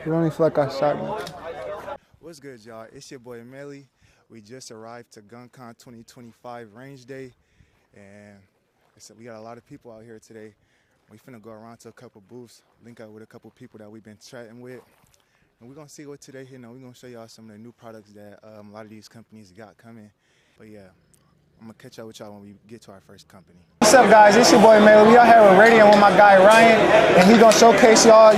You don't even feel like I shot you. What's good, y'all? It's your boy Melly. We just arrived to GunCon 2025 Range Day, and we got a lot of people out here today. We finna go around to a couple booths, link up with a couple people that we've been chatting with, and we're gonna see what today, we're gonna show y'all some of the new products that a lot of these companies got coming. But yeah, I'm gonna catch up with y'all when we get to our first company. What's up, guys? It's your boy Melly. We out here with Radian with my guy Ryan, and he's gonna showcase y'all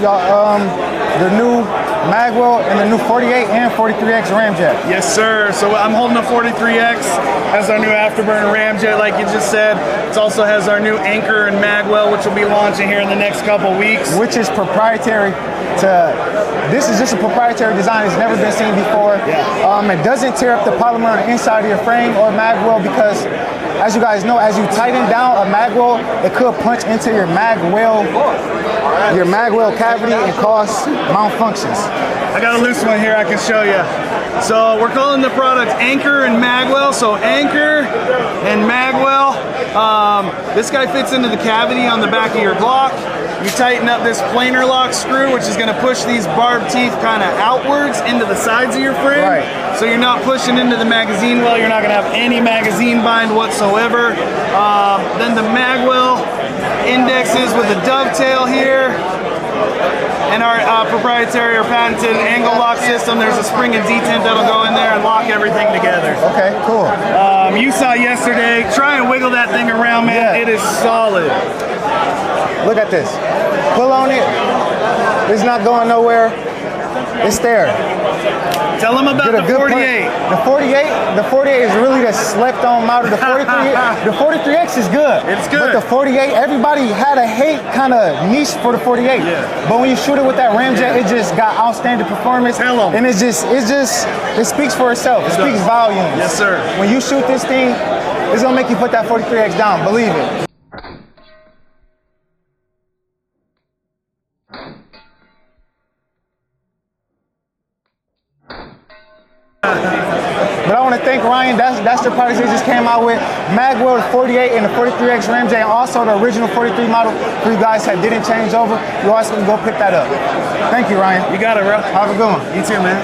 the new Magwell and the new 48 and 43X ramjet. Yes, sir. So I'm holding a 43X as our new afterburner ramjet, like you just said. It also has our new Anchor and Magwell, which will be launching here in the next couple weeks. Which is proprietary this is just a proprietary design. It's never been seen before. Yeah. It doesn't tear up the polymer on the inside of your frame or Magwell because, as you guys know, as you tighten down a Magwell, it could punch into your Magwell cavity and cause malfunctions. I got a loose one here I can show you. So we're calling the product Anchor and Magwell. So Anchor and Magwell. This guy fits into the cavity on the back of your Glock. You tighten up this planer lock screw, which is going to push these barbed teeth kind of outwards into the sides of your frame. Right. So you're not pushing into the magazine well. You're not going to have any magazine bind whatsoever. Then the Magwell indexes with a dovetail here. And our proprietary or patented angle lock system. There's a spring and detent that'll go in there and lock everything together. Okay, cool. You saw yesterday. Try and wiggle that thing around, man. Yeah. It is solid. Look at this. Pull on it. It's not going nowhere. It's there. Tell them about the 48. The 48 is really the slept-on model. The 43X is good. It's good. But the 48, everybody had a hate kind of niche for the 48. Yeah. But when you shoot it with that ramjet, it just got outstanding performance. Tell 'em. And it speaks for itself. It speaks volumes. Yes, sir. When you shoot this thing, it's gonna make you put that 43X down. Believe it. But I want to thank Ryan. That's the products they just came out with. Magwell, the 48 and the 43X ramjet, and also the original 43 model for you guys that didn't change over. You always can go pick that up. Thank you, Ryan. You got it, bro. Have a good one. You too, man.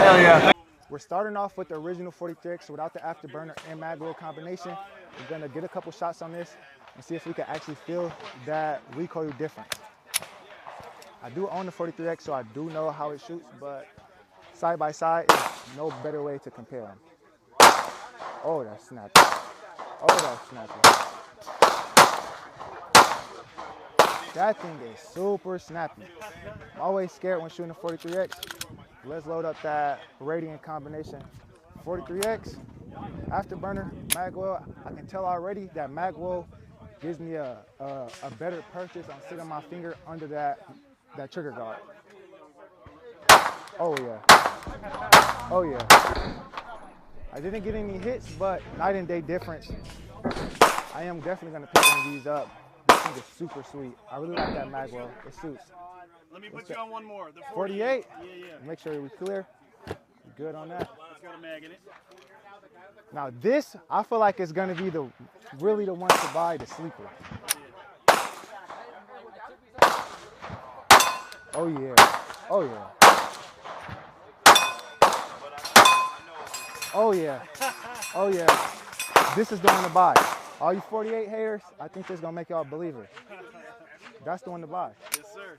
Hell yeah. We're starting off with the original 43X without the afterburner and Magwell combination. We're gonna get a couple shots on this and see if we can actually feel that recoil difference. I do own the 43X, so I do know how it shoots, but side by side, no better way to compare them. Oh, that's snappy. Oh, that's snappy. That thing is super snappy. I'm always scared when shooting a 43X. Let's load up that Radian combination. 43X, afterburner, Magwell. I can tell already that Magwell gives me a better purchase on sitting my finger under that trigger guard. Oh yeah. Oh yeah. I didn't get any hits, but night and day difference. I am definitely gonna pick one of these up. This thing is super sweet. I really like that Magwell. It suits. Let me put you on one more. The 48? Yeah. Make sure we're clear. We're good on that. It's got a mag in it. Now this, I feel like it's gonna be really the one to buy, the sleeper. Oh yeah. Oh yeah. Oh yeah. Oh yeah. This is the one to buy. All you 48 haters, I think this is gonna make y'all believers. That's the one to buy. Yes, sir.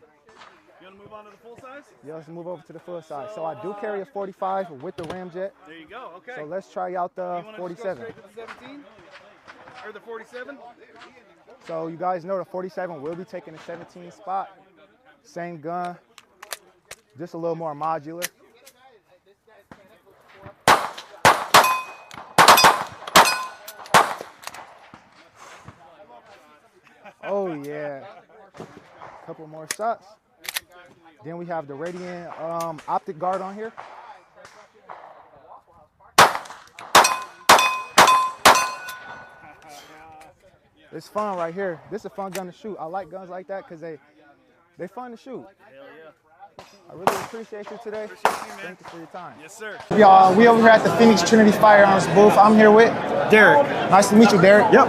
You want to move on to the full size? Yeah, let's move over to the full size. So I do carry a 45 with the ramjet. There you go. Okay. So let's try out the you 47. Go straight to the 17 or the 47? So you guys know the 47 will be taking the 17 spot. Same gun, just a little more modular. Oh yeah, couple more shots. Then we have the Radian optic guard on here. It's fun right here. This is a fun gun to shoot. I like guns like that because they fun to shoot. Hell yeah. I really appreciate you today. Thank you for your time. Yes, sir. Y'all, we over here at the Phoenix Trinity Firearms booth. I'm here with Derek. Nice to meet you, Derek. Yep.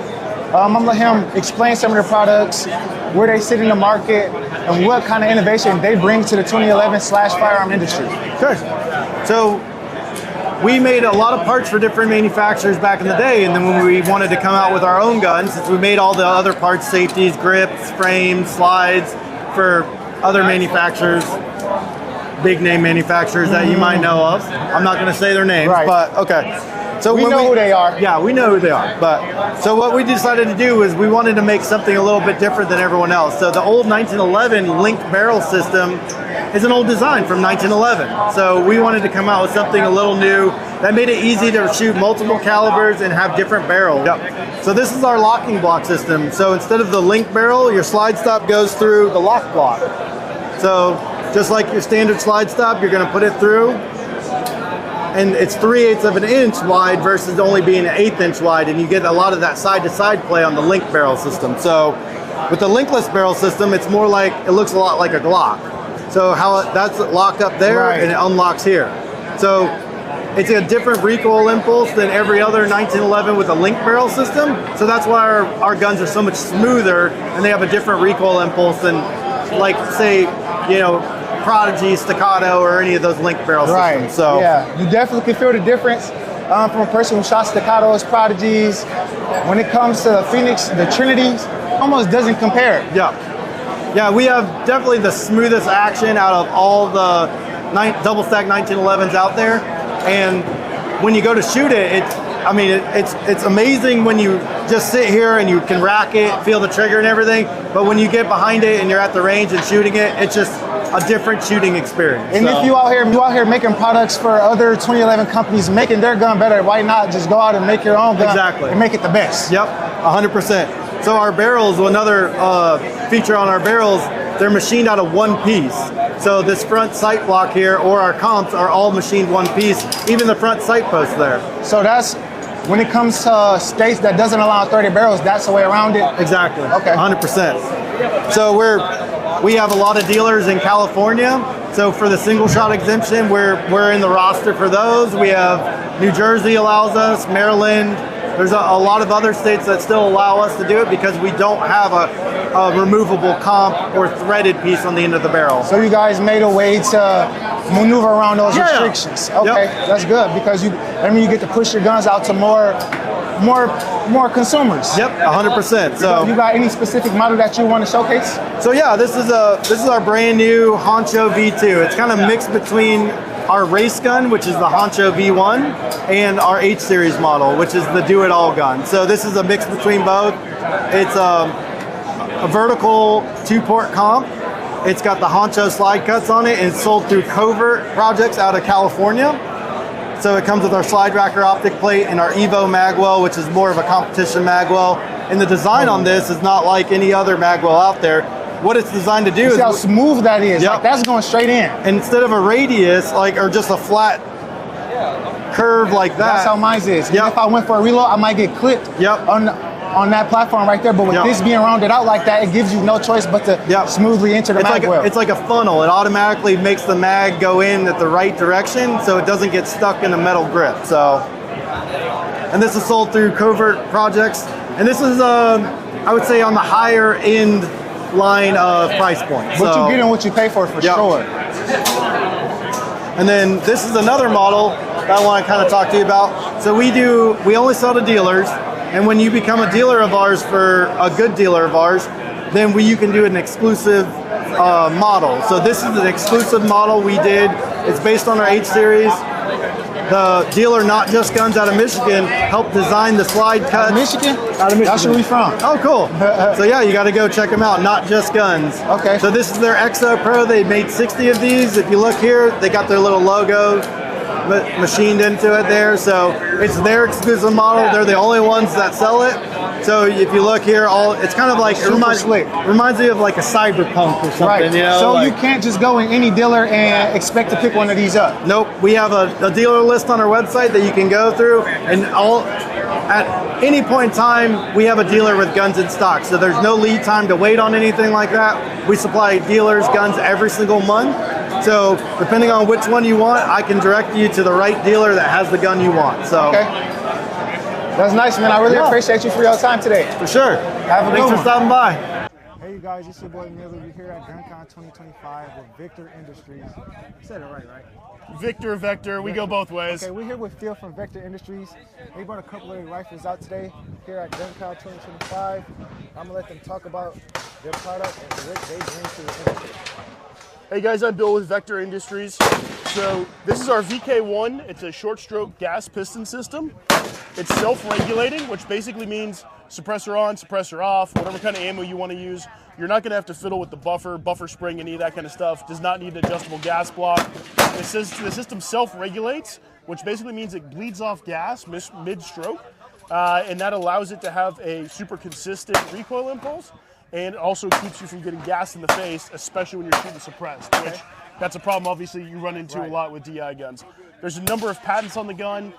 I'm gonna let him explain some of their products, where they sit in the market, and what kind of innovation they bring to the 2011/firearm industry. Sure. So we made a lot of parts for different manufacturers back in the day, and then when we wanted to come out with our own guns, since we made all the other parts, safeties, grips, frames, slides for other manufacturers, big name manufacturers that you might know of. I'm not going to say their names, Right. but okay. So We know who they are. Yeah, we know who they are. But so what we decided to do is we wanted to make something a little bit different than everyone else. So the old 1911 linked barrel system is an old design from 1911. So we wanted to come out with something a little new that made it easy to shoot multiple calibers and have different barrels. Yep. So this is our locking block system. So instead of the linked barrel, your slide stop goes through the lock block. So just like your standard slide stop, you're going to put it through, and it's 3/8 of an inch wide versus only being an 1/8 inch wide, and you get a lot of that side-to-side play on the linked barrel system. So with the linkless barrel system, it's more like, it looks a lot like a Glock. So that's locked up there, Right. and it unlocks here. So it's a different recoil impulse than every other 1911 with a linked barrel system. So that's why our guns are so much smoother, and they have a different recoil impulse than, like, say, you know, Prodigy, Staccato, or any of those linked barrel systems. So yeah, you definitely can feel the difference from a person who shot Staccatos, Prodigies. When it comes to the Phoenix, the Trinities, almost doesn't compare. yeah, yeah, we have definitely the smoothest action out of all the double stack 1911s out there. And when you go to shoot it, it's amazing when you just sit here and you can rack it, feel the trigger and everything. But when you get behind it and you're at the range and shooting it, it's just a different shooting experience. And if you out here making products for other 2011 companies, making their gun better, why not just go out and make your own gun and make it the best? Yep, 100%. So our barrels, another feature on our barrels, they're machined out of one piece. So this front sight block here, or our comps, are all machined one piece, even the front sight post there. So that's, when it comes to states that doesn't allow 30 barrels, that's the way around it? Exactly, Okay. 100%. So we have a lot of dealers in California. So for the single shot exemption, we're in the roster for those. We have New Jersey allows us, Maryland. There's a lot of other states that still allow us to do it because we don't have a removable comp or threaded piece on the end of the barrel. So you guys made a way to maneuver around those restrictions. Okay, that's good, because you get to push your guns out to more consumers. Yep, 100%. So you got any specific model that you want to showcase? So yeah, this is our brand new Honcho V2. It's kind of mixed between our race gun, which is the Honcho V1, and our H series model, which is the do-it-all gun. So this is a mix between both. It's a vertical 2-port comp. It's got the Honcho slide cuts on it, and it's sold through Covert Projects out of California. So it comes with our slide racker optic plate and our Evo magwell, which is more of a competition magwell. And the design on this is not like any other magwell out there. What it's designed to do is how smooth that is. Yep. Like, that's going straight in. And instead of a radius, or just a flat curve like that. That's how mine is. Yep. If I went for a reload, I might get clipped on that platform right there. But with this being rounded out like that, it gives you no choice but to smoothly enter the mag well. It's like a funnel. It automatically makes the mag go in at the right direction, so it doesn't get stuck in a metal grip. So, and this is sold through Covert Projects, and this is I would say on the higher end line of price point. But you get in what you pay for sure. And then this is another model that I want to kind of talk to you about. So we only sell to dealers, and when you become a dealer of ours, for a good dealer of ours, then you can do an exclusive model. So this is an exclusive model we did. It's based on our H series. The dealer, Not Just Guns out of Michigan, helped design the slide cut. Michigan? Out of Michigan. That's where we from. Oh, cool. So yeah, you got to go check them out. Not Just Guns. Okay. So this is their XO Pro. They made 60 of these. If you look here, they got their little logo machined into it there. So it's their exclusive model. They're the only ones that sell it. So if you look here, it's kind of like, it reminds me of like a cyberpunk or something. Right. You know, so you can't just go in any dealer and expect to pick one of these up. Nope. We have a dealer list on our website that you can go through, and at any point in time, we have a dealer with guns in stock. So there's no lead time to wait on anything like that. We supply dealers guns every single month. So depending on which one you want, I can direct you to the right dealer that has the gun you want. So Okay. That's nice, man. I really appreciate you for your time today. for sure. Have a good Thanks for one. stopping by. Hey, you guys, it's your boy Millie. We're here at GunCon 2025 with Victor Industries. I said it right? Victor, Vector, we go both ways. Okay, we're here with Phil from Victor Industries. They brought a couple of rifles out today here at GunCon 2025. I'm gonna let them talk about their product and what they bring to the industry. Hey guys, I'm Bill with Victor Industries. So this is our VK1. It's a short stroke gas piston system. It's self-regulating, which basically means suppressor on, suppressor off, whatever kind of ammo you want to use. You're not going to have to fiddle with the buffer spring, any of that kind of stuff. Does not need an adjustable gas block. The system self-regulates, which basically means it bleeds off gas mid-stroke, and that allows it to have a super consistent recoil impulse, and it also keeps you from getting gas in the face, especially when you're shooting suppressed, which that's a problem obviously you run into a lot with DI guns. There's a number of patents on the gun.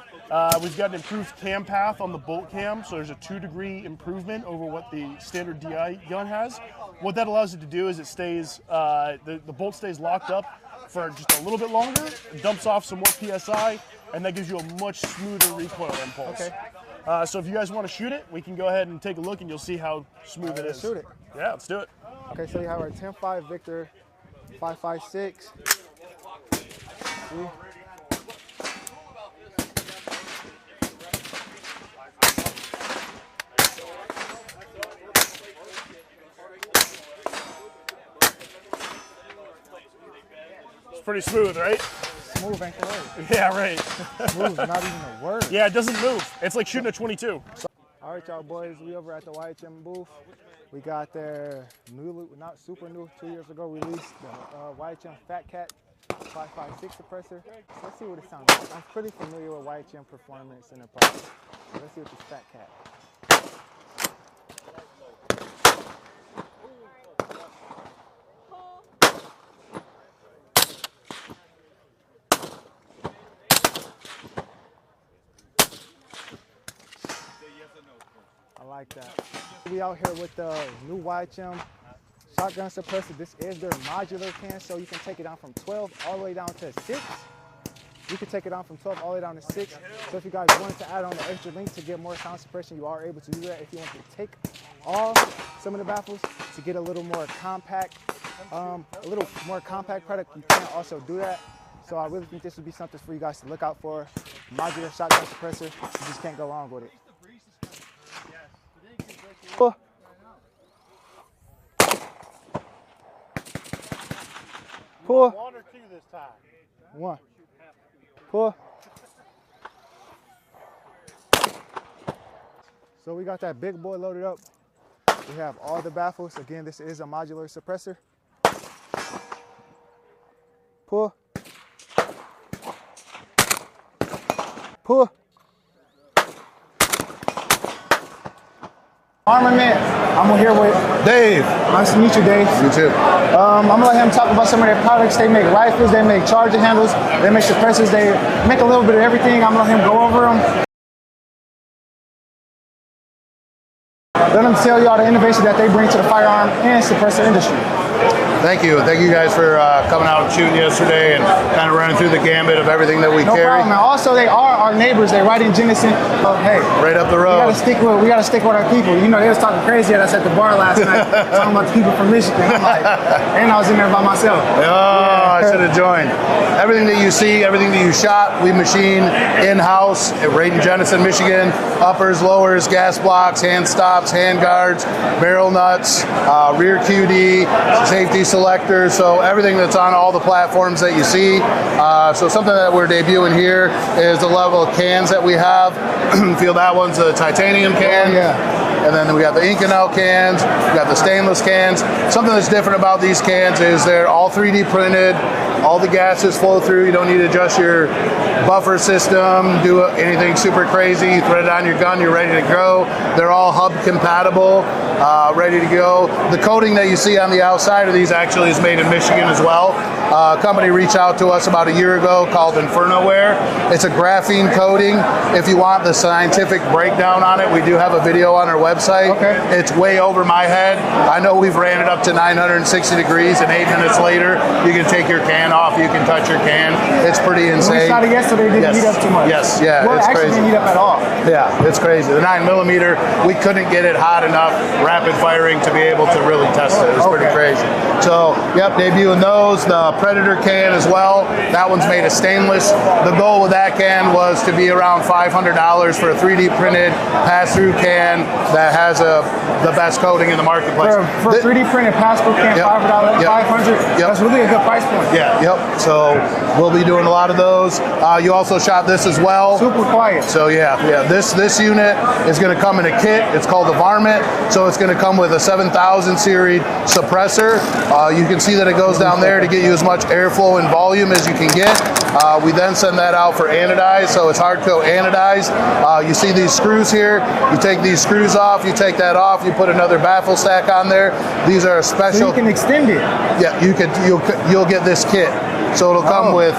We've got an improved cam path on the bolt cam, so there's a 2-degree improvement over what the standard DI gun has. What that allows it to do is it stays, the bolt stays locked up for just a little bit longer, dumps off some more PSI, and that gives you a much smoother recoil impulse. Okay. So if you guys want to shoot it, we can go ahead and take a look and you'll see how smooth it is. Shoot it. Yeah, let's do it. Okay, so you have our 10.5 Victor 5.56. It's pretty smooth, right? Smooth ain't the word. Yeah, right. Smooth, not even a word. Yeah, it doesn't move. It's like shooting a 22. All right, y'all boys, we over at the YHM Booth. We got their new, not super new, 2 years ago released the YHM Fat Cat 5.56 suppressor. So let's see what it sounds like. I'm pretty familiar with YHM performance and their products. So let's see what this Fat Cat. I like that. We out here with the new YHM shotgun suppressor. This is their modular can, so you can take it down from 12 all the way down to 6. You can take it down from 12 all the way down to 6. So if you guys wanted to add on the extra link to get more sound suppression, you are able to do that. If you want to take off some of the baffles to get a little more compact, product, you can also do that. So I really think this would be something for you guys to look out for. Modular shotgun suppressor, you just can't go wrong with it. Pull. Pull. 1 or 2 this time. 1. Pull. So we got that big boy loaded up. We have all the baffles. Again, this is a modular suppressor. Pull. Pull. Armament. I'm here with Dave. Nice to meet you, Dave. You too. I'm gonna let him talk about some of their products. They make rifles, they make charger handles, they make suppressors, they make a little bit of everything. I'm gonna let him go over them. Let them tell y'all the innovation that they bring to the firearm and suppressor industry. Thank you. Thank you guys for coming out and shooting yesterday and kind of running through the gambit of everything that we No carry. problem. And also, they are our neighbors. They're right in Jenison. Hey, Right up the we road. gotta stick with our people. You know, they was talking crazy at us at the bar last night, talking about the people from Michigan. I'm like, and I was in there by myself. Oh, I should have joined. Everything that you see, everything that you shot, we machine in-house right in Jenison, Michigan. Uppers, lowers, gas blocks, hand stops, hand guards, barrel nuts, rear QD, safety selectors. So everything that's on all the platforms that you see. So something that we're debuting here is the level of cans that we have. Feel that one's a titanium can. Oh, yeah. And then we got the Inconel cans, we got the stainless cans. Something that's different about these cans is they're all 3D printed, all the gases flow through, you don't need to adjust your buffer system, do anything super crazy, you thread it on your gun, you're ready to go. They're all hub compatible. ready to go. The coating that you see on the outside of these actually is made in Michigan as well. A company reached out to us about a year ago called InfernoWare. It's a graphene coating. If you want the scientific breakdown on it, we do have a video on our website. Okay. It's way over my head. I know we've ran it up to 960 degrees, and 8 minutes later, you can take your can off, you can touch your can. It's pretty insane. We shot it yesterday, it didn't heat up too much. Yes, yeah, well, it's actually crazy. didn't heat up at all. Yeah, it's crazy. The 9mm, we couldn't get it hot enough, rapid firing, to be able to really test it. It was pretty crazy. So, yep, debuting those. The Predator can as well. That one's made of stainless. The goal with that can was to be around $500 for a 3D printed pass-through can that has the best coating in the marketplace. For a 3D printed pass-through can, Yep. $500, Yep. 500. Yep. That's really a good price point. Yeah, yep. So we'll be doing a lot of those. You also shot this as well. Super quiet. So yeah. This unit is going to come in a kit. It's called the Armament. So it's going to come with a 7000 series suppressor. You can see that it goes down there to get you as much airflow and volume as you can get. We then send that out for anodized, so it's hard coat anodized. You see these screws here. You take these screws off. You take that off. You put another baffle stack on there. These are a special. So you can extend it. Yeah, you'll get this kit. So it'll come with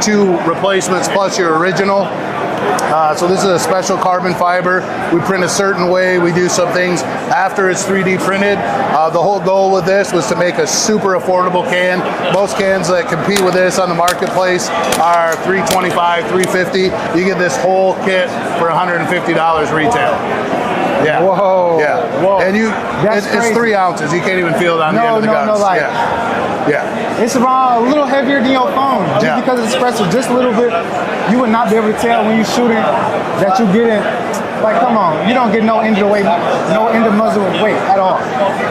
2 replacements plus your original. So this is a special carbon fiber. We print a certain way. We do some things after it's 3D printed. The whole goal with this was to make a super affordable can. Most cans that compete with this on the marketplace are $325, $350. You get this whole kit for $150 retail. Yeah. Whoa. Yeah. Whoa. And it's 3 ounces. You can't even feel it on the end of the guns. No light. Yeah. It's around a little heavier than your phone. Just because it's espresso, just a little bit. You would not be able to tell when you're shooting that you're getting, like, come on, you don't get no end of the weight, no end of muzzle weight at all.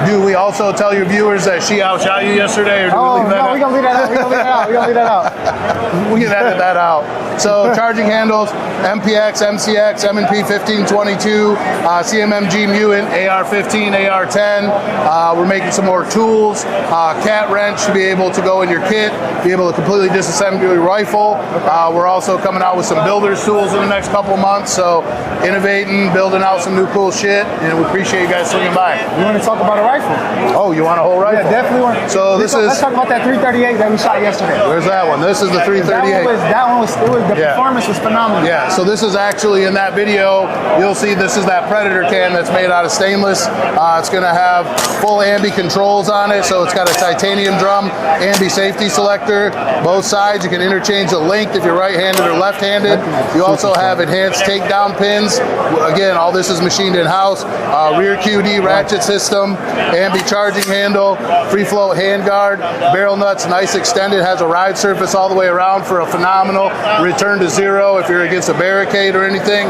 Do we also tell your viewers that she outshot you yesterday, or do we leave that out? We're gonna leave that out. We're gonna leave that out. We can edit that out. So charging handles, MPX, MCX, M&P 1522, CMMG Mutant, AR-15, AR-10. We're making some more tools. Cat wrench to be able to go in your kit, be able to completely disassemble your rifle. We're also coming out with some builder's tools in the next couple months. So innovating, building out some new cool shit, and we appreciate you guys swinging by. You want to talk about a rifle? Oh, you want a whole rifle? Yeah, definitely want. So let's talk about that 338 that we shot yesterday. Where's that one? This is the 338. The performance was phenomenal. Yeah, so this is actually in that video, you'll see this is that Predator can that's made out of stainless. It's going to have full ambi controls on it, so it's got a titanium drum, ambi safety selector, both sides. You can interchange the length if you're right-handed or left-handed. You also have enhanced takedown pins. Again, all this is machined in-house. Rear QD ratchet system, ambi charging handle, free float handguard, barrel nuts, nice extended, has a ride surface all the way around for a phenomenal return to zero if you're against a barricade or anything.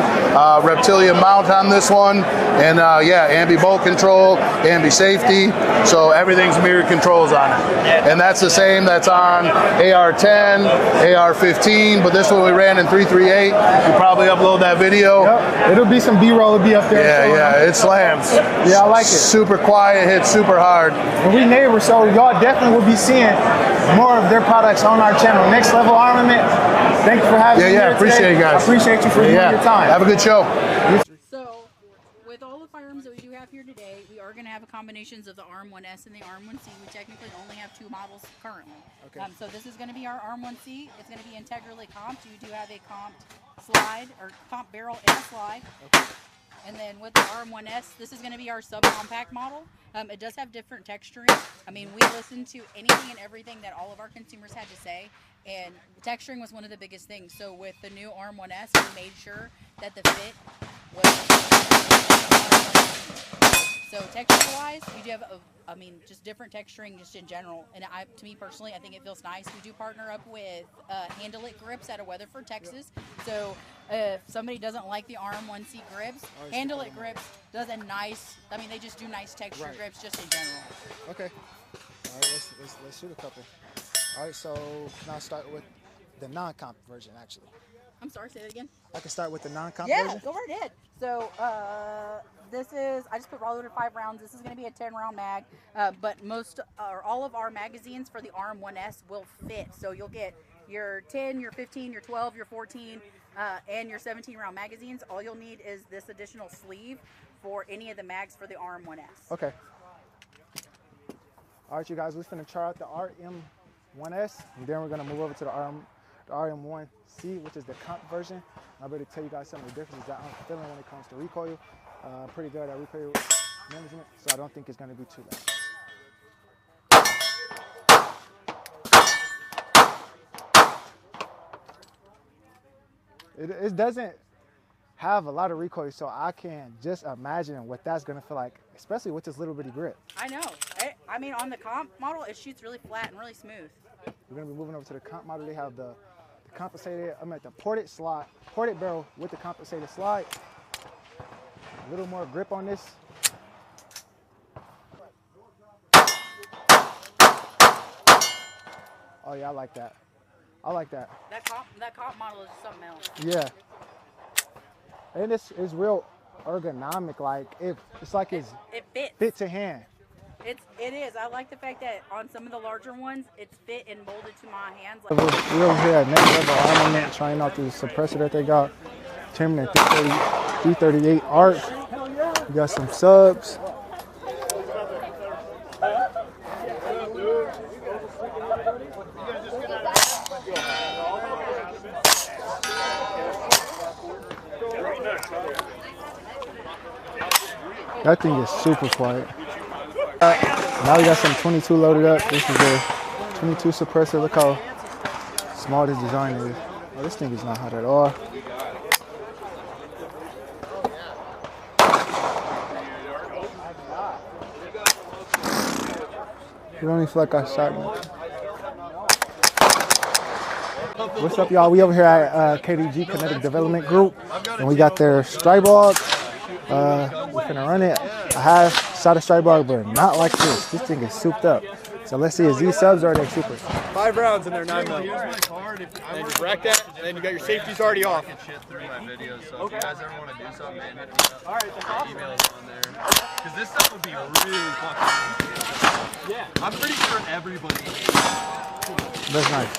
Reptilian mount on this one, and yeah, ambi bolt control, ambi safety, so everything's mirror controls on it. And that's the same that's on AR-10, AR-15, but this one we ran in 338. You probably upload that video. Yep. It'll be some B-roll, it'll be up there. Yeah, it slams. Yeah, I like it. Super quiet, hits super hard. And we neighbors, so y'all definitely will be seeing more of their products on our channel. Next Level Armament, thank you for having me here appreciate today. you guys. I appreciate you for your time. Have a good show. So, with all the firearms that we do have here today, we are going to have combinations of the ARM-1S and the ARM-1C. We technically only have 2 models currently. Okay. So this is going to be our ARM-1C. It's going to be integrally comped. You do have a comped slide, or comp barrel and a slide. Okay. And then with the ARM-1S, this is going to be our subcompact model. It does have different texturing. I mean, we listened to anything and everything that all of our consumers had to say, and texturing was one of the biggest things. So with the new ARM-1S, we made sure that the fit was. So texture-wise, we do have, just different texturing just in general. And to me personally, I think it feels nice. We do partner up with Handle It Grips out of Weatherford, Texas. So if somebody doesn't like the ARM-1C grips, Handle It Grips does a nice, they just do nice texture grips just in general. Okay. All right, let's shoot a couple. All right, so now start with the non-comp version, actually. I'm sorry, say that again. I can start with the non-comp Yeah, version? go right ahead. So this is, I just put raw loaded 5 rounds. This is going to be a 10-round mag, but most or all of our magazines for the ARM-1S will fit. So you'll get your 10, your 15, your 12, your 14. and your 17-round magazines, all you'll need is this additional sleeve for any of the mags for the RM1S. Okay. All right, you guys, we're gonna try out the RM1S, and then we're gonna move over to the RM1C, which is the comp version. I'll be able to tell you guys some of the differences that I'm feeling when it comes to recoil. Pretty good at recoil management, so I don't think it's gonna be too bad. It doesn't have a lot of recoil, so I can just imagine what that's gonna feel like, especially with this little bitty grip. I know. I mean, on the comp model, it shoots really flat and really smooth. We're gonna be moving over to the comp model. They have the compensated, the ported barrel with the compensated slide. A little more grip on this. Oh yeah, I like that. I like that. That comp model is something else. Yeah. And it's real ergonomic. Like it's like it fits to hand. It is. I like the fact that on some of the larger ones, it's fit and molded to my hands. We're over here at Next Level Armament, trying out the suppressor that they got. Terminator 338 ARC. We got some subs. That thing is super quiet. Now we got some 22 loaded up. This is the 22 suppressor. Look how small this design is. Oh, this thing is not hot at all. You don't even feel like I shot me. What's up, y'all? We over here at KDG Kinetic Development Group, and we got their Strybog. We're gonna run it. I have shot a Strybog, but not like this. This thing is souped up. So let's see, is these subs or are they super? 5 rounds in there, 9 mil. And you rack that, and then you got your safeties already off. Shit through my videos, so if you guys ever want to do something, man, hit me up. All right, that's awesome. Emails on there. Because this stuff would be really fucking. Yeah, I'm pretty sure everybody. That's nice.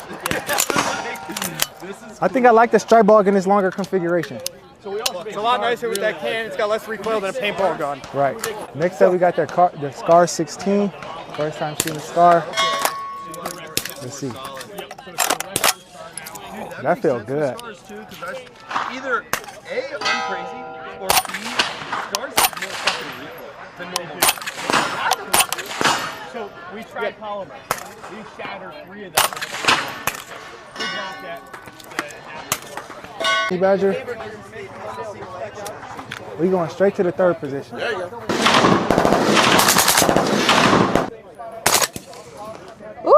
I think I like the Strybog in this longer configuration. It's a lot nicer with that can. It's got less recoil than a paintball gun. Right. Next up, we got the Scar 16. First time shooting a Scar. Let's see. That feels good. Either A, I'm crazy, or B, Scars is more fucking recoil than normal. So we tried polymer. We shattered 3 of them. We got that. Hey, Badger. We going straight to the 3rd position. There you go. Woo!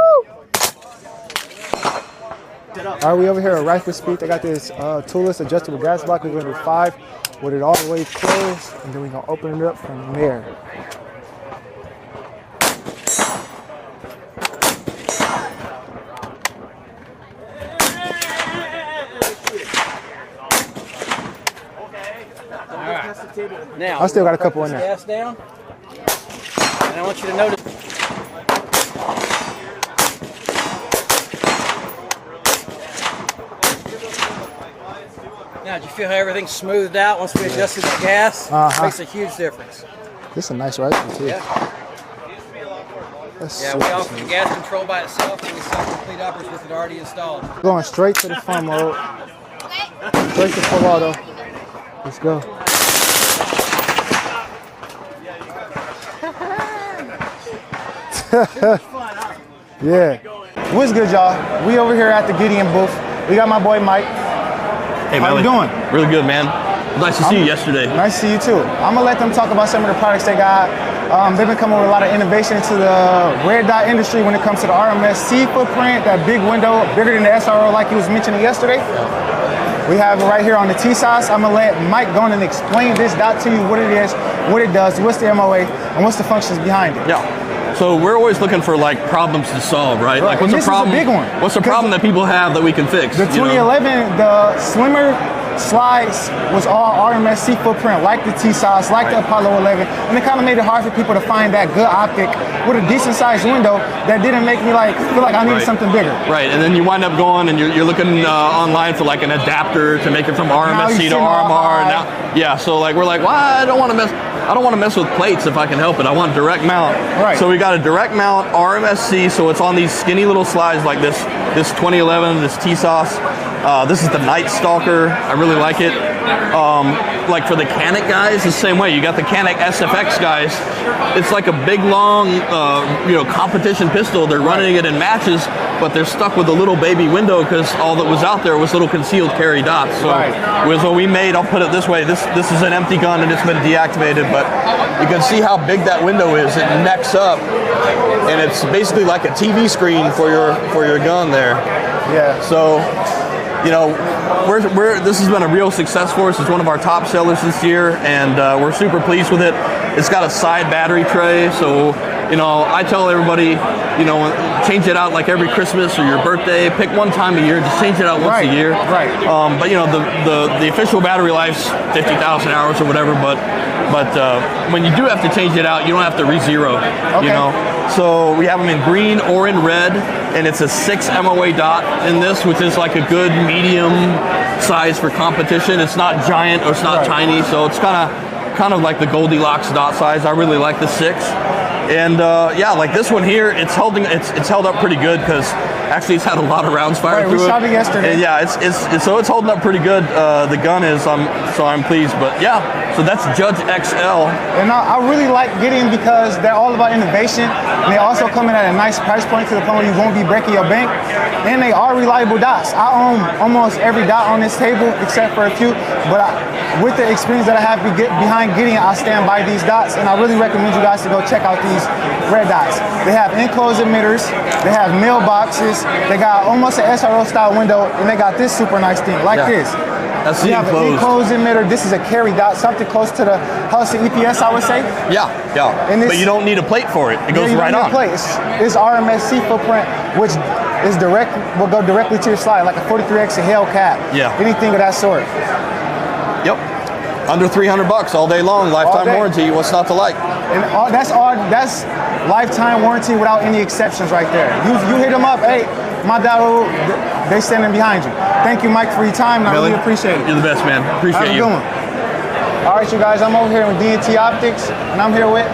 All right, we over here at Rifle Speed. They got this toolless adjustable gas block. We're going to do 5 with it all the way closed, and then we're going to open it up from there. Now, I still got a couple in there. Gas down, and I want you to notice. Now, did you feel how everything's smoothed out once we adjusted the gas? Makes a huge difference. This is a nice rifle too. Yeah. We offer the gas control by itself, and we sell complete uppers with it already installed. Going straight to the fun mode. Straight to full auto. Let's go. Yeah. What's good, y'all? We over here at the Gideon Booth. We got my boy Mike. Hey, how you doing? Really good, man. Nice to see you yesterday. Nice to see you too. I'm gonna let them talk about some of the products they got. They've been coming with a lot of innovation into the red dot industry when it comes to the RMS-C footprint, that big window, bigger than the SRO like he was mentioning yesterday. We have it right here on the T-size. I'm gonna let Mike go on and explain this dot to you, what it is, what it does, what's the MOA, and what's the functions behind it. Yeah. So we're always looking for like problems to solve, right? Like what's a problem? Is a big one. What's a problem that people have that we can fix? The 2011, the slimmer slides was all RMSC footprint, like the T-Sauce, like the Apollo 11, and it kind of made it hard for people to find that good optic with a decent sized window that didn't make me like feel like I needed something bigger. Right, and then you wind up going and you're looking online for like an adapter to make it from RMSC to RMR. Now, yeah, so like we're like, well, I don't want to mess with plates if I can help it. I want direct mount. Right. So we got a direct mount RMSC, so it's on these skinny little slides like this 2011, this T-Sauce. This is the Night Stalker. I really like it. Like for the Kinetic guys, the same way. You got the Kinetic SFX guys. It's like a big, long, competition pistol. They're running it in matches, but they're stuck with a little baby window because all that was out there was little concealed carry dots. So with what we made, I'll put it this way. This is an empty gun and it's been deactivated, but you can see how big that window is. It necks up, and it's basically like a TV screen for your gun there. Yeah. So, this has been a real success for us. It's one of our top sellers this year, and we're super pleased with it. It's got a side battery tray, so I tell everybody, change it out like every Christmas or your birthday. Pick one time a year, just change it out once a year. Right. But the official battery life's 50,000 hours or whatever. But when you do have to change it out, you don't have to re-zero. Okay. So we have them in green or in red, and it's a 6 MOA dot in this, which is like a good medium size for competition. It's not giant or it's not tiny, so it's kind of like the Goldilocks dot size. I really like the 6. And like this one here, it's held up pretty good because actually it's had a lot of rounds fired through it. We shot it yesterday. And yeah, it's holding up pretty good. The gun is, so I'm pleased. But yeah, so that's Judge XL. And I really like Gideon because they're all about innovation. And they also come in at a nice price point to the point where you won't be breaking your bank. And they are reliable dots. I own almost every dot on this table except for a few. But with the experience that I have behind Gideon, I stand by these dots. And I really recommend you guys to go check out these red dots. They have enclosed emitters. They have mailboxes. They got almost an SRO style window. And they got this super nice thing like this. That's the you have an enclosed emitter. This is a carry dot, something close to the Hudson EPS, I would say. Yeah. And but you don't need a plate for it. It goes right on. It's RMSC footprint, which will go directly to your slide, like a 43X Hellcat. Yeah. Anything of that sort. Yep. Under $300 all day long, lifetime warranty. What's not to like? And that's lifetime warranty without any exceptions right there. You hit them up, hey, my dad, they standing behind you. Thank you, Mike, for your time, and I really appreciate it. You're the best, man. Appreciate you. Have a good one. All right, you guys, I'm over here with DNT Optics, and I'm here with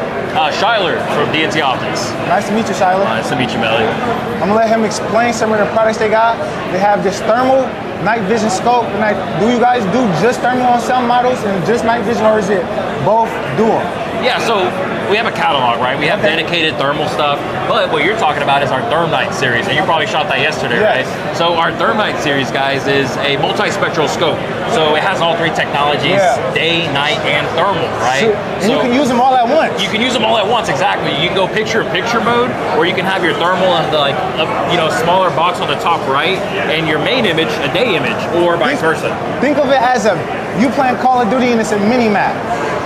Shyler from DNT Optics. Nice to meet you, Shyler. Nice to meet you, Melly. I'm gonna let him explain some of the products they got. They have this thermal, night vision scope. And do you guys do just thermal on some models and just night vision, or is it both dual? Yeah, so we have a catalog, right? We have dedicated thermal stuff, but what you're talking about is our Thermite series, and you probably shot that yesterday, right? So our Thermite series, guys, is a multi-spectral scope. So it has all 3 technologies, day, night, and thermal, right? So you can use them all at once. You can use them all at once, exactly. You can go picture-in-picture mode, or you can have your thermal in the smaller box on the top right, and your main image, a day image, or vice versa. Think of it as you playing Call of Duty and it's a mini map.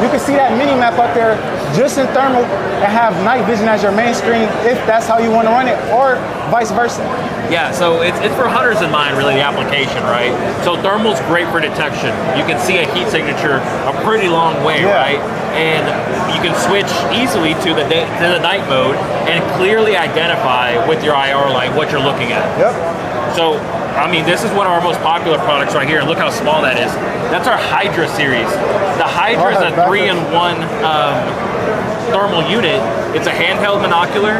You can see that mini map up there just in thermal and have night vision as your main screen if that's how you want to run it, or vice versa. Yeah, so it's for hunters in mind, really, the application, right? So thermal's great for detection. You can see a heat signature a pretty long way, right? And you can switch easily to the night mode and clearly identify with your IR light what you're looking at. So, I mean, this is one of our most popular products right here, and look how small that is. That's our Hydra series. The Hydra is a 3-in-1 thermal unit. It's a handheld binocular,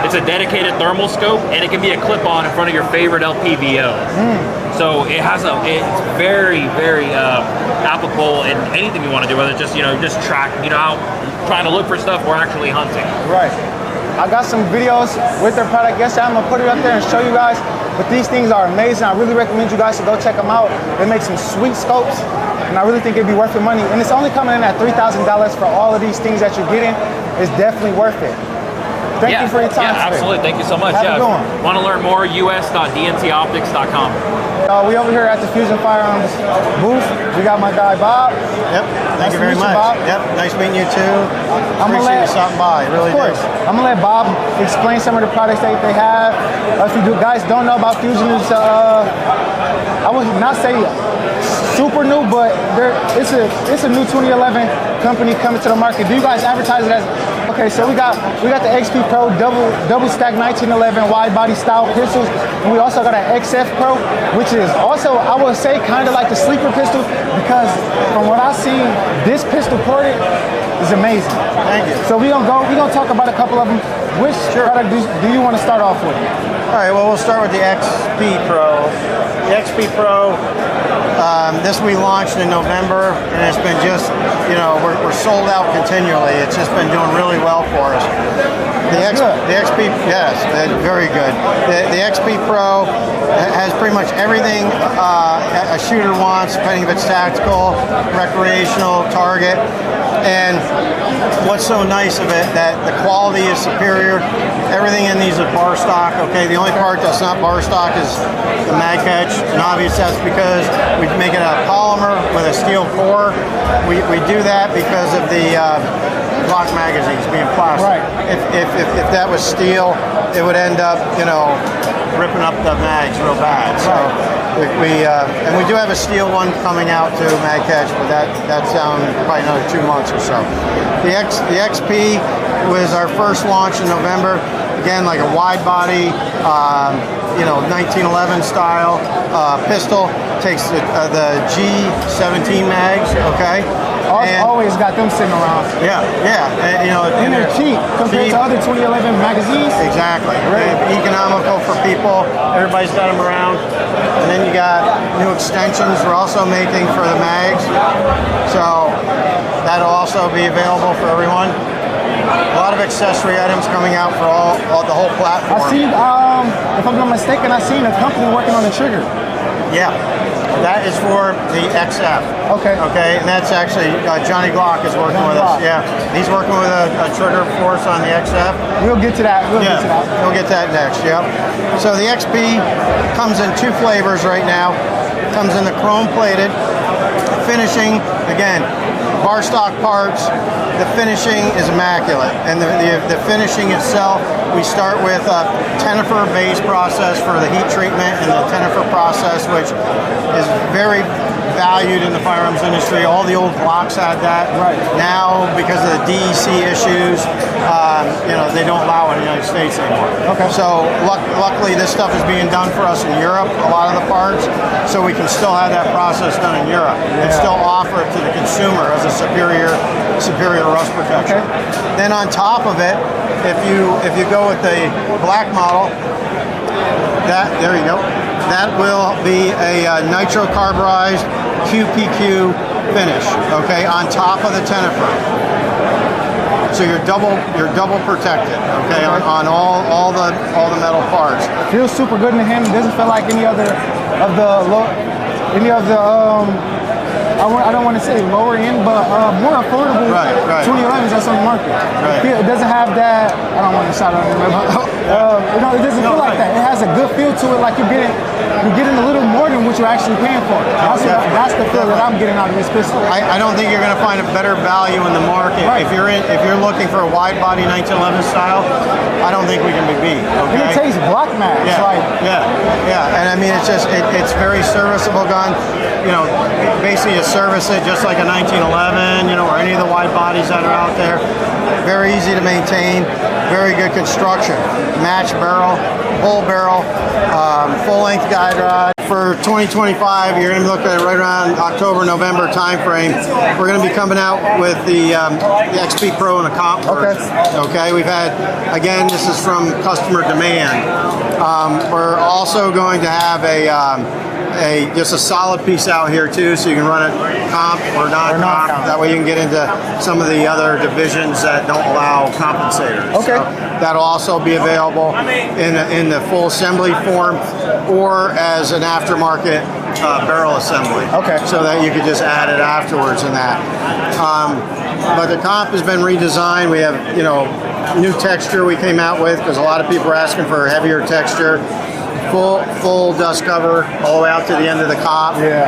it's a dedicated thermal scope, and it can be a clip-on in front of your favorite LPVO. So it's very, very applicable in anything you want to do, whether it's just out trying to look for stuff or actually hunting. Right. I got some videos with their product yesterday. I'm gonna put it up there and show you guys. But these things are amazing. I really recommend you guys to go check them out. They make some sweet scopes, and I really think it'd be worth your money. And it's only coming in at $3,000 for all of these things that you're getting. It's definitely worth it. Thank you for your time. Yeah, absolutely. Thank you so much. Have a good one. Want to learn more? us.dntoptics.com. We over here at the Fusion Firearms booth. We got my guy Bob. Yep. Thank you very much. Bob. Yep. Nice meeting you too. Appreciate you stopping by. Really do. Of course. I'm gonna let Bob explain some of the products that they have. If you guys don't know about Fusion, it's I would not say super new, but it's a new 2011 company coming to the market. Do you guys advertise it as? Okay, so we got the XP Pro double stack 1911 wide body style pistols, and we also got an XF Pro, which is also, I would say, kind of like the sleeper pistol, because from what I've seen, this pistol ported is amazing. Thank you. So we're gonna talk about a couple of them. Which product do you want to start off with? All right, well, we'll start with the XP Pro. The XP Pro, this we launched in November, and it's been just, we're sold out continually. It's just been doing really well for us. The XP, yes, very good. The XP Pro has pretty much everything a shooter wants, depending if it's tactical, recreational, target. And what's so nice of it, that the quality is superior. Everything in these is bar stock, okay? The only part that's not bar stock is the mag catch, and obviously that's because we make it out of polymer with a steel core. We do that because of the block magazines being plastic. Right. If that was steel, it would end up, ripping up the mags real bad. So and we do have a steel one coming out too, mag catch, but that's down probably another 2 months or so. The XP was our first launch in November. Again, like a wide body, 1911 style pistol. Takes the G17 mags, okay? Always got them sitting around. Yeah. And they're cheap compared to other 2011 magazines. Exactly. Economical for people. Everybody's got them around. And then you got new extensions we're also making for the mags. So that'll also be available for everyone. A lot of accessory items coming out for all the whole platform. I see, if I'm not mistaken, I seen a company working on the trigger. Yeah. That is for the XF. Okay. Okay, and that's actually Johnny Glock is working with us. Yeah, he's working with a trigger for us on the XF. We'll get to that. We'll get to that next. Yeah. So the XP comes in 2 flavors right now. Comes in the chrome plated. Finishing, again, bar stock parts. The finishing is immaculate, and the finishing itself, we start with a Tenifer base process for the heat treatment, and the Tenifer process, which is very valued in the firearms industry. All the old Glocks had that. Right. Now, because of the DEC issues, they don't allow it in the United States anymore. Okay. So luckily, this stuff is being done for us in Europe, a lot of the parts, so we can still have that process done in Europe and still offer it to the consumer as a superior rust protection. Okay. Then on top of it, if you go with the black model, there you go. That will be a nitro carburized QPQ finish, okay, on top of the Tenifer. So you're double protected, okay, on all the metal parts. Feels super good in the hand. It doesn't feel like any of the I don't want to say lower end, but more affordable 2011s that's on the market. Right. It doesn't have that. I don't want to shout out anymore. It doesn't feel like that. It has a good feel to it, like you're getting a little more than what you're actually paying for. That's the feel that I'm getting out of this pistol. I don't think you're going to find a better value in the market. Right. If you're looking for a wide body 1911 style, I don't think we can be beat. Okay. And it takes block mags. Yeah. And I mean, it's very serviceable gun. Basically you service it just like a 1911, or any of the wide bodies that are out there. Very easy to maintain, very good construction. Match barrel, bull barrel, full length guide rod. For 2025, you're going to be looking at right around October, November timeframe. We're going to be coming out with the XP Pro and a comp version. Okay, we've had, again, this is from customer demand. We're also going to have just a solid piece out here too, so you can run it comp or non-comp. That way you can get into some of the other divisions that don't allow compensators. Okay. So that'll also be available in the full assembly form or as an aftermarket barrel assembly. Okay. So that you could just add it afterwards in that. But the comp has been redesigned. We have, new texture we came out with because a lot of people are asking for a heavier texture. Full dust cover all the way out to the end of the comp. Yeah.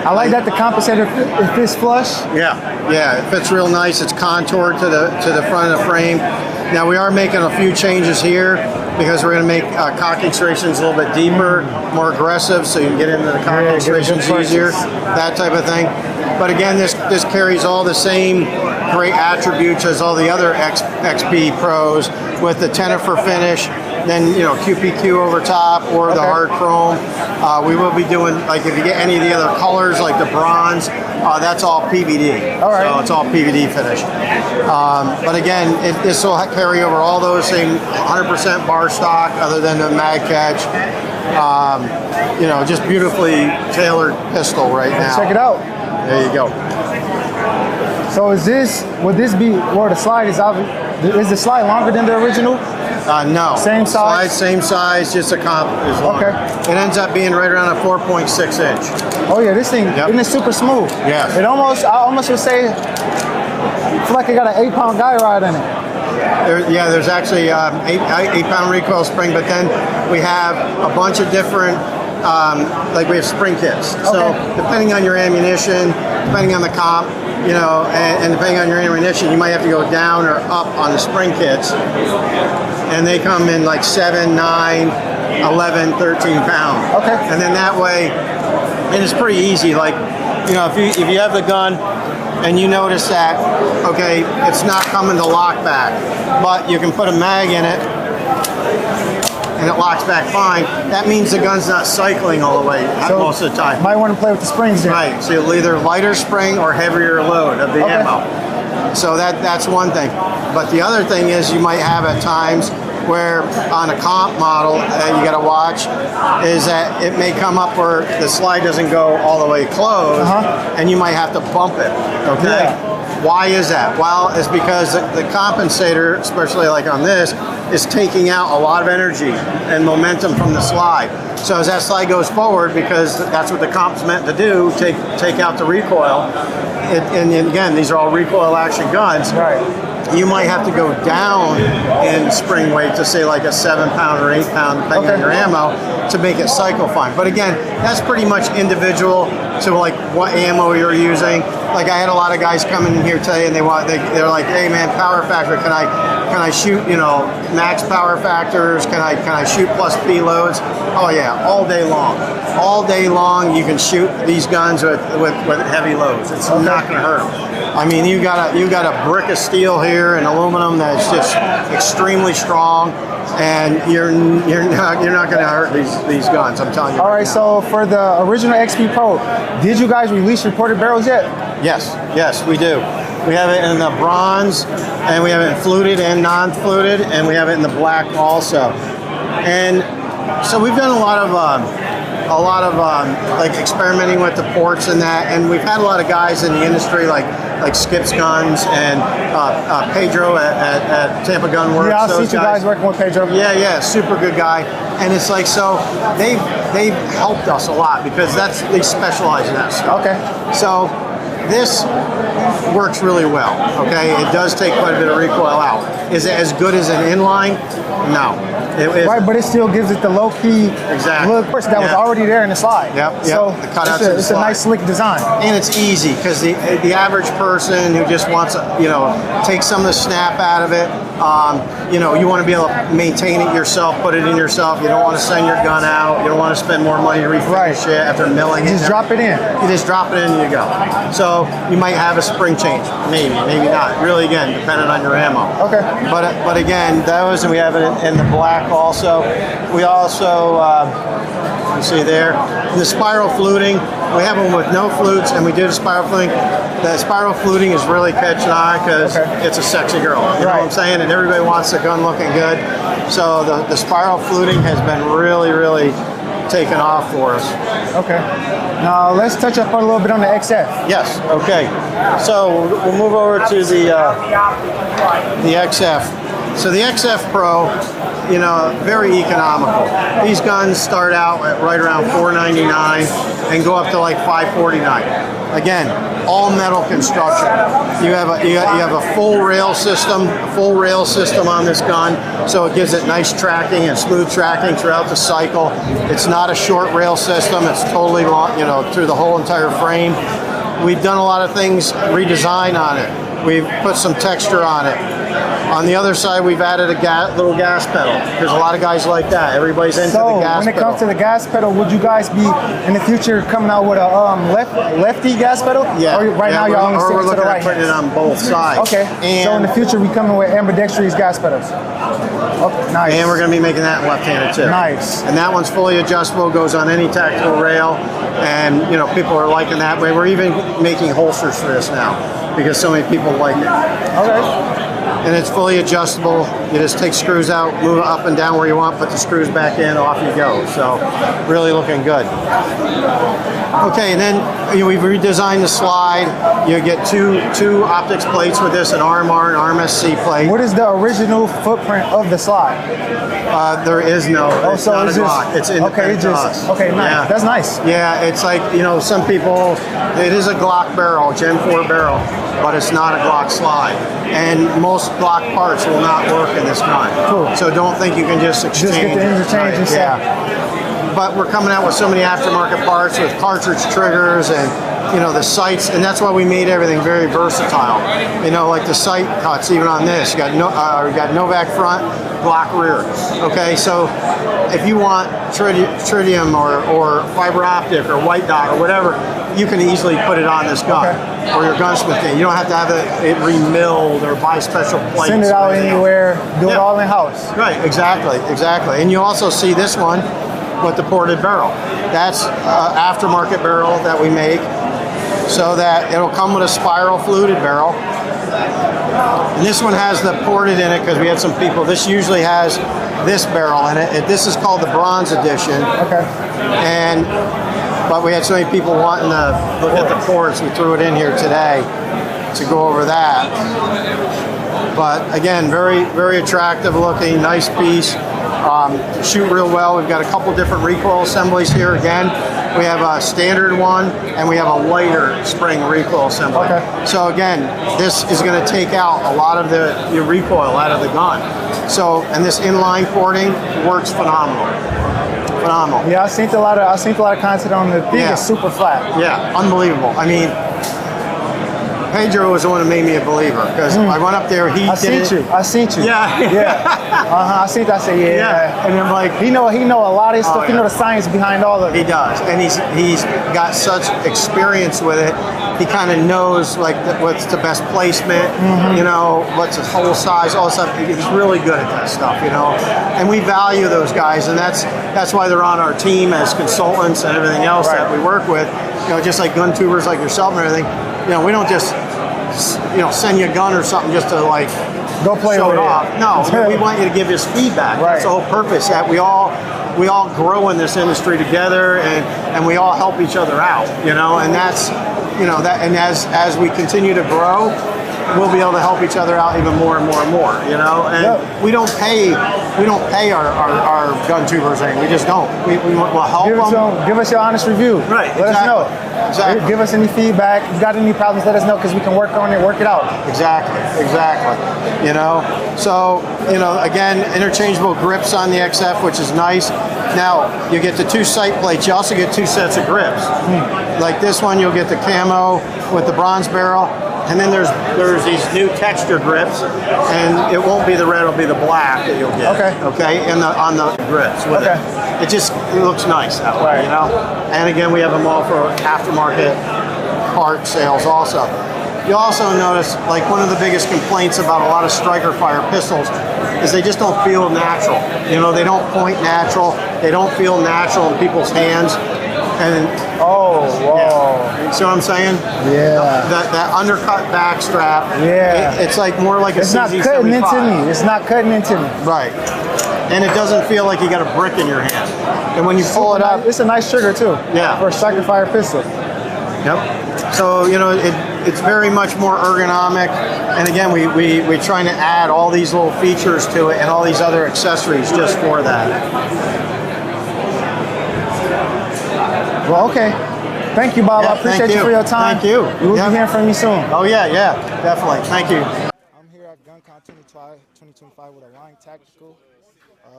I like that the compensator it fits flush. Yeah, it fits real nice. It's contoured to the front of the frame. Now we are making a few changes here because we're going to make cocking serrations a little bit deeper, more aggressive, so you can get into the cocking serrations easier, that type of thing. But again, this carries all the same great attributes as all the other XP Pros with the Tenifer finish. Then, you know, QPQ over top or the hard chrome. We will be doing, like, if you get any of the other colors, like the bronze, that's all PVD. All right. So it's all PVD finish. But again, this will carry over all those same 100% bar stock, other than the mag catch. You know, just beautifully tailored pistol right now. Check it out. There you go. So would this be, well, the slide is the slide longer than the original? No. Same size? Same size, just a comp is longer. Okay. It ends up being right around a 4.6 inch. Oh yeah, this thing, isn't it super smooth? Yes. It almost, I almost would say, I feel like it got an 8-pound guy ride in it. There's actually 8-pound recoil spring, but then we have a bunch of different, like we have spring kits. Okay. So depending on your ammunition, depending on the comp, you know, and depending on your ammunition, you might have to go down or up on the spring kits. And they come in like 7, 9, 11, 13 pound. Okay. And then that way, and it's pretty easy. Like, you know, if you have the gun and you notice that, okay, it's not coming to lock back, but you can put a mag in it and it locks back fine, that means the gun's not cycling all the way most of the time. Might want to play with the springs there. Right, so you'll either lighter spring or heavier load of the ammo. So that's one thing. But the other thing is you might have at times where on a comp model you got to watch is that it may come up where the slide doesn't go all the way closed and you might have to bump it, okay? Yeah. Why is that? Well, it's because the compensator, especially like on this, is taking out a lot of energy and momentum from the slide. So as that slide goes forward, because that's what the comp's meant to do, take out the recoil. And again, these are all recoil action guns. Right. You might have to go down in spring weight to say like a 7-pound or 8-pound, depending on your ammo, to make it cycle fine. But again, that's pretty much individual to like what ammo you're using. Like I had a lot of guys coming in here today, and they're like, "Hey man, power factor, can I shoot, you know, max power factors? Can I shoot plus P loads?" Oh yeah, all day long. All day long you can shoot these guns with heavy loads. It's not going to hurt them. I mean, you got a brick of steel here and aluminum that's just extremely strong, and you're not going to hurt these guns. I'm telling you. All right. So for the original XP Pro, did you guys release reported barrels yet? Yes, we do. We have it in the bronze, and we have it in fluted and non-fluted, and we have it in the black also. And so we've done a lot of like experimenting with the ports and that, and we've had a lot of guys in the industry like Skip's Guns and Pedro at Tampa Gun Works. Yeah, I'll see you guys working with Pedro. Yeah, super good guy. And it's like, so they've helped us a lot because they specialize in that stuff. Okay. So this works really well, okay? It does take quite a bit of recoil out. Is it as good as an inline? No. Right, but it still gives it the low-key look that was already there in the slide. Yep. So the cutouts it's a nice, slick design. And it's easy because the average person who just wants to, you know, take some of the snap out of it, you know, you want to be able to maintain it yourself, put it in yourself. You don't want to send your gun out. You don't want to spend more money to refinish it after milling it. Just drop it in. You just drop it in and you go. So you might have a spring change, maybe not. Really, again, depending on your ammo. Okay. But again, those, and we have it in the black also. We also, you see there, the spiral fluting, we have them with no flutes, and we do the spiral fluting. The spiral fluting is really catching on because it's a sexy girl. You know what I'm saying? And everybody wants the gun looking good. So the spiral fluting has been really, really taken off for us. Okay. Now let's touch up a little bit on the XF. Yes. Okay. So we'll move over to the XF. So the XF Pro you know, very economical. These guns start out at right around $4.99 and go up to like $5.49. Again, all metal construction. You have a full rail system on this gun, so it gives it nice tracking and smooth tracking throughout the cycle. It's not a short rail system. It's totally long, you know, through the whole entire frame. We've done a lot of things, redesign on it. We've put some texture on it. On the other side, we've added a little gas pedal, because a lot of guys like that. Everybody's into the gas pedal. So when it comes to the gas pedal, would you guys be in the future coming out with a lefty gas pedal? Yeah. Or right now y'all only we're sticking to the looking right at putting it hand? on both sides. Okay. And so in the future, we coming with ambidextrous gas pedals. Okay, nice. And we're going to be making that left-handed too. Nice. And that one's fully adjustable, goes on any tactical rail, and you know, people are liking that way. We're even making holsters for this now because so many people like it. Okay. And it's fully adjustable. You just take screws out, move it up and down where you want, put the screws back in, off you go. So really looking good. Okay, and then we've redesigned the slide. You get two optics plates with this, an RMR and RMSC plate. What is the original footprint of the slide? There is no. Oh, it's so not it's a just Glock. It's independent to us. Okay, nice. Yeah. That's nice. Yeah, it's like, you know, some people, it is a Glock barrel, Gen 4 barrel, but it's not a Glock slide. And most Glock parts will not work in this gun. Cool. So don't think you can just exchange. Just get the interchange and stuff. Yeah. But we're coming out with so many aftermarket parts with cartridge triggers and, you know, the sights, and that's why we made everything very versatile. You know, like the sight cuts, even on this, you got Novak front, Glock rear. Okay, so if you want tritium or fiber optic or white dot or whatever, you can easily put it on this gun or your gunsmith thing. You don't have to have it remilled or buy special plates. Send it out anywhere, do it all in house. Right, exactly. And you also see this one with the ported barrel. That's aftermarket barrel that we make, so that it'll come with a spiral fluted barrel. And this one has the ported in it because we had some people. This usually has this barrel in it. This is called the bronze edition. Okay. But we had so many people wanting to look at the ports, we threw it in here today to go over that. But again, very, very attractive looking, nice piece. Shoot real well. We've got a couple different recoil assemblies here again. We have a standard one and we have a lighter spring recoil assembly. Okay. So again, this is going to take out a lot of the recoil out of the gun. So, and this inline porting works phenomenal. Phenomenal. Yeah, I seen a lot of content on the thing. Yeah. It's super flat. Yeah, unbelievable. I mean, Pedro was the one who made me a believer because I went up there. I seen you. Yeah. Yeah. I seen. I said, yeah. And I'm like, he know a lot of stuff. yeah. He know the science behind all of it. He does, and he's got such experience with it. He kind of knows like what's the best placement. You know, what's the hole size, all that stuff. He's really good at that stuff. You know, and we value those guys, and that's why they're on our team as consultants and everything else that we work with. You know, just like gun tubers like yourself and everything. You know, we don't just, you know, send you a gun or something just to like go play show with it off. No, we want you to give us feedback. Right. That's the whole purpose, that we all grow in this industry together, and we all help each other out. You know, and that's, you know, that, and as we continue to grow, we'll be able to help each other out even more and more and more. You know, and we don't pay our gun tubers anything. We just don't. We'll help them. Give us your honest review. Right. Let us know. Exactly. Give us any feedback. If you got any problems, let us know because we can work on it, work it out. Exactly. You know, so, you know, again, interchangeable grips on the XF, which is nice. Now, you get the two sight plates. You also get two sets of grips. Like this one, you'll get the camo with the bronze barrel. And then there's these new texture grips, and it won't be the red, it'll be the black that you'll get. Okay. On the grips with it. It looks nice that way, you know. And again, we have them all for aftermarket part sales also. You also notice, like, one of the biggest complaints about a lot of striker fire pistols is they just don't feel natural. You know, they don't point natural. They don't feel natural in people's hands. And see what I'm saying? Yeah. That undercut back strap. Yeah. It's like more like it's not cutting into me. It's not cutting into me. Right. And it doesn't feel like you got a brick in your hand. And when you pull it up, it's a nice trigger too. Yeah. For a striker fire pistol. Yep. So, you know, it's very much more ergonomic. And again, we're trying to add all these little features to it and all these other accessories just for that. Well, okay. Thank you, Bob. I appreciate you for your time. Thank you. We'll be hearing from you soon. Oh, yeah, definitely. Thank you. I'm here at GunCon 2025 with Align Tactical.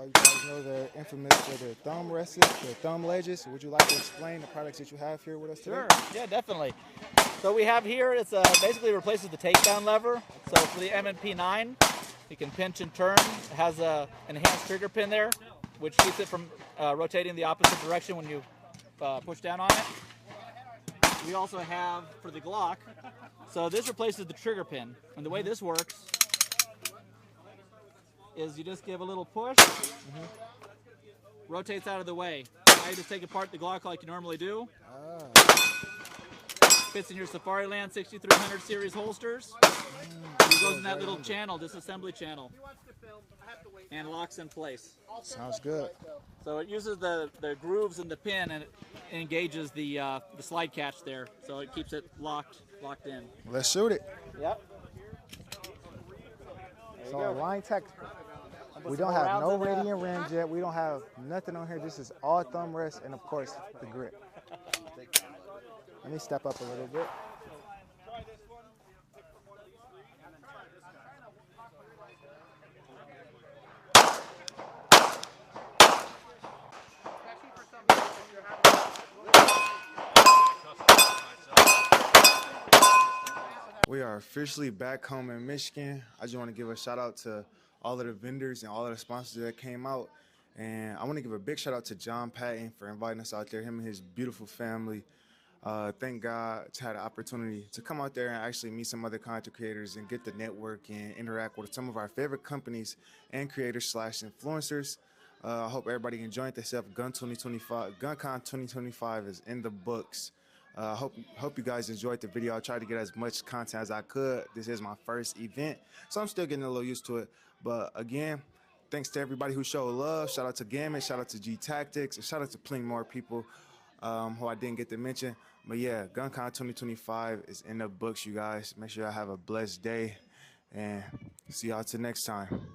You guys know they're infamous for their thumb rests, their thumb ledges. Would you like to explain the products that you have here with us today? Sure, yeah, definitely. So we have here, it's basically replaces the takedown lever. So for the M&P9, you can pinch and turn. It has an enhanced trigger pin there, which keeps it from rotating the opposite direction when you push down on it. We also have for the Glock, so this replaces the trigger pin. And the way this works is you just give a little push, rotates out of the way. Now you just take apart the Glock like you normally do. Fits in your Safariland 6300 series holsters. It goes in that little channel, disassembly channel, and locks in place. Sounds good. So it uses the grooves in the pin, and it engages the slide catch there, so it keeps it locked in. Let's shoot it. Yep. So Align Tactical. We don't have no Radian rims yet. We don't have nothing on here. This is all thumb rest and, of course, the grip. Let me step up a little bit. We are officially back home in Michigan. I just want to give a shout out to all of the vendors and all of the sponsors that came out. And I want to give a big shout out to John Patton for inviting us out there, him and his beautiful family. Thank God to have the opportunity to come out there and actually meet some other content creators and get the network and interact with some of our favorite companies and creators / influencers. I hope everybody enjoyed themselves. GunCon 2025 is in the books. Hope you guys enjoyed the video. I tried to get as much content as I could. This is my first event, so I'm still getting a little used to it. But again, thanks to everybody who showed love. Shout out to Gamut, shout out to G Tactics, and shout out to plenty more people who I didn't get to mention. But yeah, GunCon 2025 is in the books, you guys. Make sure y'all have a blessed day, and see y'all till next time.